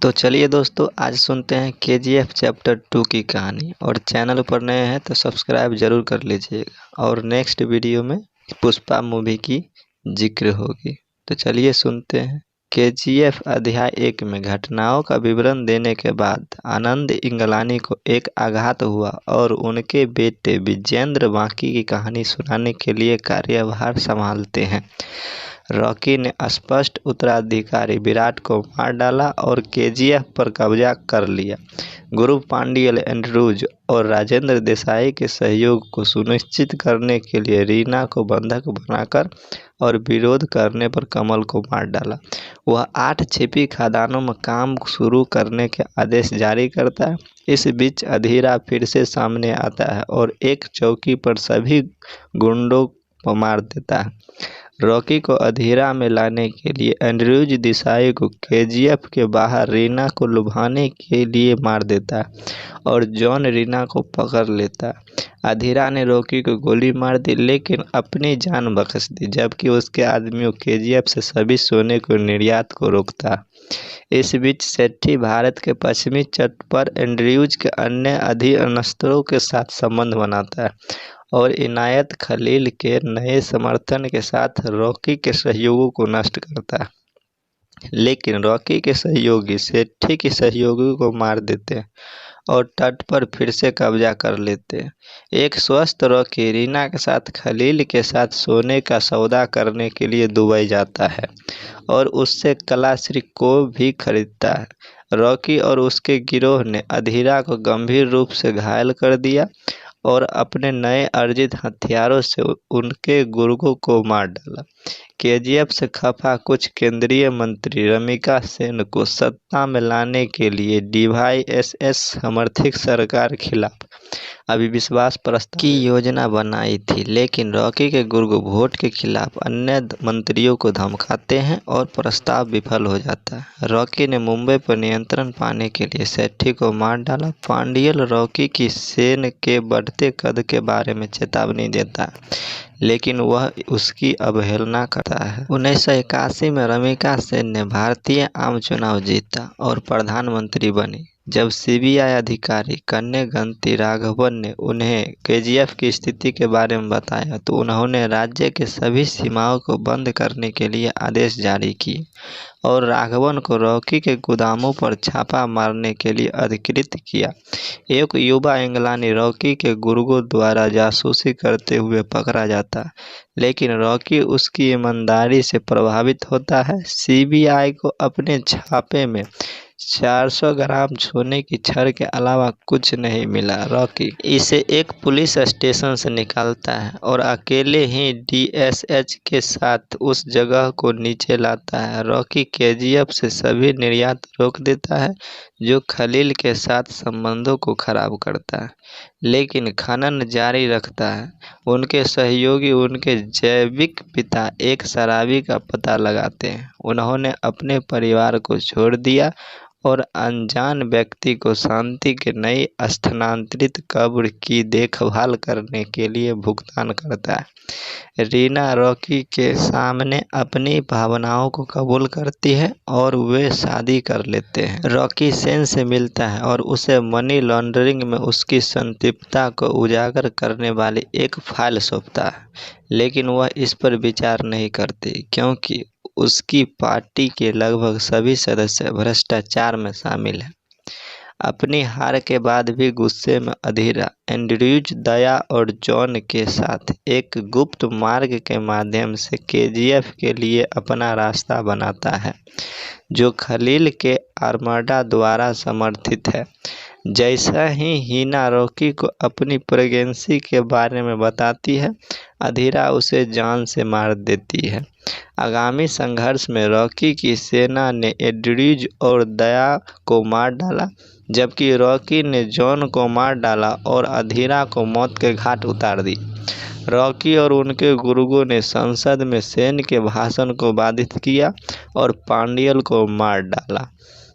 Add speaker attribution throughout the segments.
Speaker 1: तो चलिए दोस्तों, आज सुनते हैं केजीएफ चैप्टर 2 की कहानी। और चैनल पर नए हैं तो सब्सक्राइब जरूर कर लीजिएगा। और नेक्स्ट वीडियो में पुष्पा मूवी की जिक्र होगी। तो चलिए सुनते हैं। केजीएफ अध्याय 1 में घटनाओं का विवरण देने के बाद आनंद इंगलानी को एक आघात हुआ और उनके बेटे विजेंद्र बाकी की कहानी सुनाने के लिए कार्यभार संभालते हैं। रॉकी ने स्पष्ट उत्तराधिकारी विराट को मार डाला और केजीएफ पर कब्जा कर लिया। गुरु पांडियल एंड्रूज और राजेंद्र देसाई के सहयोग को सुनिश्चित करने के लिए रीना को बंधक बनाकर और विरोध करने पर कमल को मार डाला। वह 8 छिपी खदानों में काम शुरू करने के आदेश जारी करता है। इस बीच अधीरा फिर से सामने आता है और एक चौकी पर सभी गुंडों को मार देता है। रॉकी को अधीरा में लाने के लिए एंड्रूज देसाई को केजीएफ के बाहर रीना को लुभाने के लिए मार देता है और जॉन रीना को पकड़ लेता है। अधीरा ने रॉकी को गोली मार दी लेकिन अपनी जान बख्श दी, जबकि उसके आदमियों केजीएफ से सभी सोने को निर्यात को रोकता। इस बीच सेठी भारत के पश्चिमी तट पर एंड्रूज के अन्य अधीनस्थों के साथ संबंध बनाता है और इनायत खलील के नए समर्थन के साथ रॉकी के सहयोगों को नष्ट करता है। लेकिन रॉकी के सहयोगी सेठी के सहयोगी को मार देते हैं और तट पर फिर से कब्जा कर लेते हैं। एक स्वस्थ रॉकी रीना के साथ खलील के साथ सोने का सौदा करने के लिए दुबई जाता है और उससे कलाश्री को भी खरीदता है। रॉकी और उसके गिरोह ने अधीरा को गंभीर रूप से घायल कर दिया और अपने नए अर्जित हथियारों से उनके गुर्गों को मार डाला। केजीएफ से खफा कुछ केंद्रीय मंत्री रमिका सेन को सत्ता में लाने के लिए डीवाईएसएस समर्थित सरकार खिलाफ अविश्वास प्रस्ताव की योजना बनाई थी, लेकिन रॉकी के गुर्गों वोट के खिलाफ अन्य मंत्रियों को धमकाते हैं और प्रस्ताव विफल हो जाता है। रॉकी ने मुंबई पर नियंत्रण पाने के लिए सेठी को मार डाला। पांडियल रॉकी की सेन के बढ़ते कद के बारे में चेतावनी देता है, लेकिन वह उसकी अवहेलना करता है। 1981 में रमिका सेन ने भारतीय आम चुनाव जीता और प्रधानमंत्री बनी। जब सीबीआई अधिकारी कन्नेगंती राघवन ने उन्हें केजीएफ की स्थिति के बारे में बताया तो उन्होंने राज्य के सभी सीमाओं को बंद करने के लिए आदेश जारी किए और राघवन को रॉकी के गोदामों पर छापा मारने के लिए अधिकृत किया। एक युवा इंग्लानी रॉकी के गुर्गों द्वारा जासूसी करते हुए पकड़ा जाता, लेकिन रॉकी उसकी ईमानदारी से प्रभावित होता है। सीबीआई को अपने छापे में 400 ग्राम सोने की छड़ के अलावा कुछ नहीं मिला। रॉकी इसे एक पुलिस स्टेशन से निकालता है और अकेले ही डीएसएच के साथ उस जगह को नीचे लाता है। रॉकी केजीएफ से सभी निर्यात रोक देता है, जो खलील के साथ संबंधों को खराब करता है, लेकिन खनन जारी रखता है। उनके सहयोगी उनके जैविक पिता एक शराबी का पता लगाते हैं। उन्होंने अपने परिवार को छोड़ दिया और अनजान व्यक्ति को शांति के नई स्थानांतरित कब्र की देखभाल करने के लिए भुगतान करता है। रीना रॉकी के सामने अपनी भावनाओं को कबूल करती है और वे शादी कर लेते हैं। रॉकी सेन से मिलता है और उसे मनी लॉन्ड्रिंग में उसकी संलिप्तता को उजागर करने वाली एक फाइल सौंपता है, लेकिन वह इस पर विचार नहीं करती क्योंकि उसकी पार्टी के लगभग सभी सदस्य भ्रष्टाचार में शामिल हैं। अपनी हार के बाद भी गुस्से में अधीरा एंड्रूज, दया और जॉन के साथ एक गुप्त मार्ग के माध्यम से केजीएफ के लिए अपना रास्ता बनाता है, जो खलील के आर्मडा द्वारा समर्थित है। जैसा ही हीना रॉकी को अपनी प्रेगनेंसी के बारे में बताती है, अधीरा उसे जान से मार देती है। आगामी संघर्ष में रॉकी की सेना ने एंड्रूज और दया को मार डाला, जबकि रॉकी ने जॉन को मार डाला और अधीरा को मौत के घाट उतार दी। रॉकी और उनके गुर्गों ने संसद में सेन के भाषण को बाधित किया और पांडियल को मार डाला,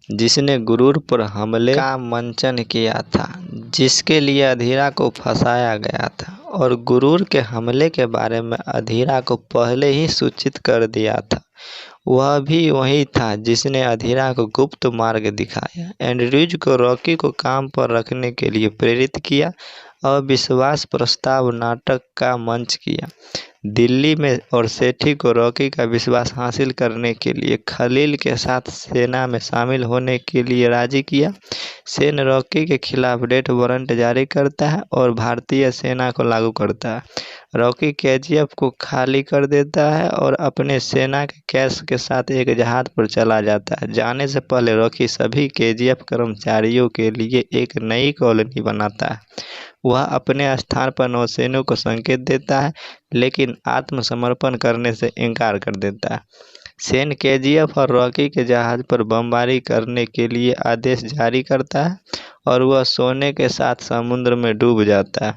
Speaker 1: जिसने गुरूर पर हमले का मंचन किया था, जिसके लिए अधीरा को फंसाया गया था और गुरूर के हमले के बारे में अधीरा को पहले ही सूचित कर दिया था। वह भी वही था जिसने अधीरा को गुप्त मार्ग दिखाया, एंड्रयूज को रॉकी को काम पर रखने के लिए प्रेरित किया और विश्वास प्रस्ताव नाटक का मंच किया दिल्ली में, और सेठी को रॉकी का विश्वास हासिल करने के लिए खलील के साथ सेना में शामिल होने के लिए राजी किया। सेन रॉकी के खिलाफ डेथ वारंट जारी करता है और भारतीय सेना को लागू करता है। रॉकी केजीएफ को खाली कर देता है और अपने सेना के कैश के साथ एक जहाज पर चला जाता है। जाने से पहले रॉकी सभी केजीएफ कर्मचारियों के लिए एक नई कॉलोनी बनाता है। वह अपने स्थान पर नौसैनिकों को संकेत देता है, लेकिन आत्मसमर्पण करने से इनकार कर देता है। सेन केजीएफ और रॉकी के जहाज पर बमबारी करने के लिए आदेश जारी करता है और वह सोने के साथ समुद्र में डूब जाता है,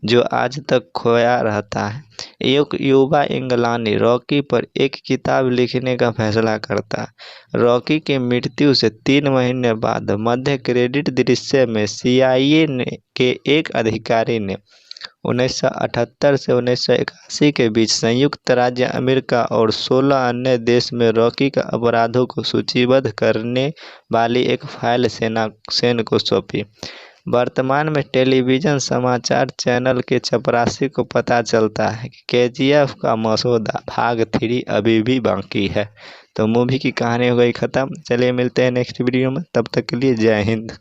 Speaker 1: जो आज तक खोया रहता है। एक युवा इंग्लैंडी रॉकी पर एक किताब लिखने का फैसला करता है। रॉकी की मृत्यु से 3 महीने बाद मध्य क्रेडिट दृश्य में CIA के एक अधिकारी ने 1978 से 1981 के बीच संयुक्त राज्य अमेरिका और 16 अन्य देश में रॉकी का अपराधों को सूचीबद्ध करने वाली एक फाइल सेन को सौंपी। वर्तमान में टेलीविजन समाचार चैनल के चपरासी को पता चलता है कि केजीएफ का मसौदा भाग 3 अभी भी बाकी है। तो मूवी की कहानी हो गई ख़त्म। चलिए मिलते हैं नेक्स्ट वीडियो में, तब तक के लिए जय हिंद।